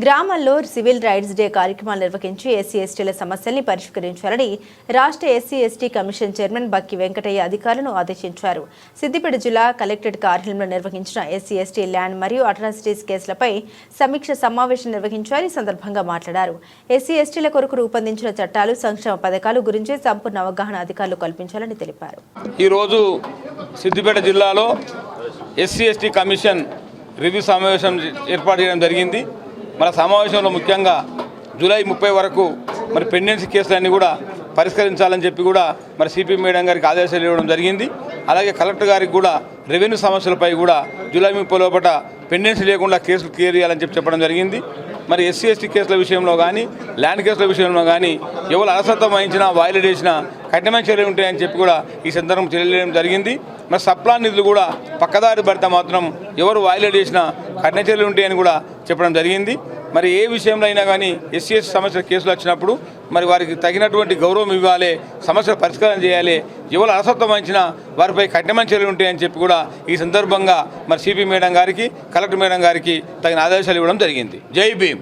గ్రామాల్లో civil rights day కార్యక్రమాలు నిర్వహించి ఎస్సీ ఎస్టీల సమస్యల్ని పరిష్కరించాలని రాష్ట్ర ఎస్సీ ఎస్టీ కమిషన్ చైర్మన్ బక్కి వెంకటయ్య అధికారులను ఆదేశించారు. సిద్దిపేట జిల్లా కలెక్టరేట్ కార్యాలయంలో నిర్వహించిన ఎస్సీ ఎస్టీ ల్యాండ్ మరియు అట్రాసిటీస్ కేసులపై సమీక్ష సమావేశం నిర్వహించారు. ఈ సందర్భంగా మాట్లాడారు. ఎస్సీ ఎస్టీల కొరకు రూపొందించిన చట్టాలు, సంక్షేమ పథకాల గురించి సంపూర్ణ అవగాహన అధికారులు కల్పించాలని తెలిపారు. ఈ రోజు సిద్దిపేట జిల్లాలో ఎస్సీ ఎస్టీ కమిషన్ రివ్యూ సమావేశం ఏర్పాటు చేయడం జరిగింది. మన సమావేశంలో ముఖ్యంగా జూలై 30 వరకు పెండెన్సీ కేసులన్నీ కూడా పరిష్కరించాలని చెప్పి కూడా సిపి మేడం గారికి ఆదేశాలు ఇవ్వడం జరిగింది. అలాగే కలెక్టర్ గారికి కూడా రెవెన్యూ సమస్యలపై కూడా జూలై 30 లోపల పెండెన్సీ లేకుండా కేసులు క్లియర్ చేయాలని చెప్పడం జరిగింది. ఎస్సీ ఎస్టీ కేసుల విషయంలో కానీ, ల్యాండ్ కేసుల విషయంలో కానీ ఎవరు అలసత్వం వహించినా, వాయిలేట్ చేసినా కఠినమైన చర్యలు ఉంటాయని చెప్పి కూడా ఈ సందర్భం తెలియజేయడం జరిగింది. సప్లాన్ నిధులు కూడా పక్కదారి పడితే మాత్రం ఎవరు వాయిలేట్ చేసినా కఠిన చర్యలు ఉంటాయని కూడా చెప్పడం జరిగింది. ఏ విషయంలో అయినా కానీ ఎస్సీ ఎస్టీ సమస్యల కేసులు వచ్చినప్పుడు వారికి తగినటువంటి గౌరవం ఇవ్వాలి, సమస్యలు పరిష్కారం చేయాలి. ఎవరు అలసత్వం వహించినా వారిపై కఠినమైన చర్యలు ఉంటాయని చెప్పి కూడా ఈ సందర్భంగా సిపి మేడం గారికి, కలెక్టర్ మేడం గారికి తగిన ఆదేశాలు ఇవ్వడం జరిగింది. జై భీమ్.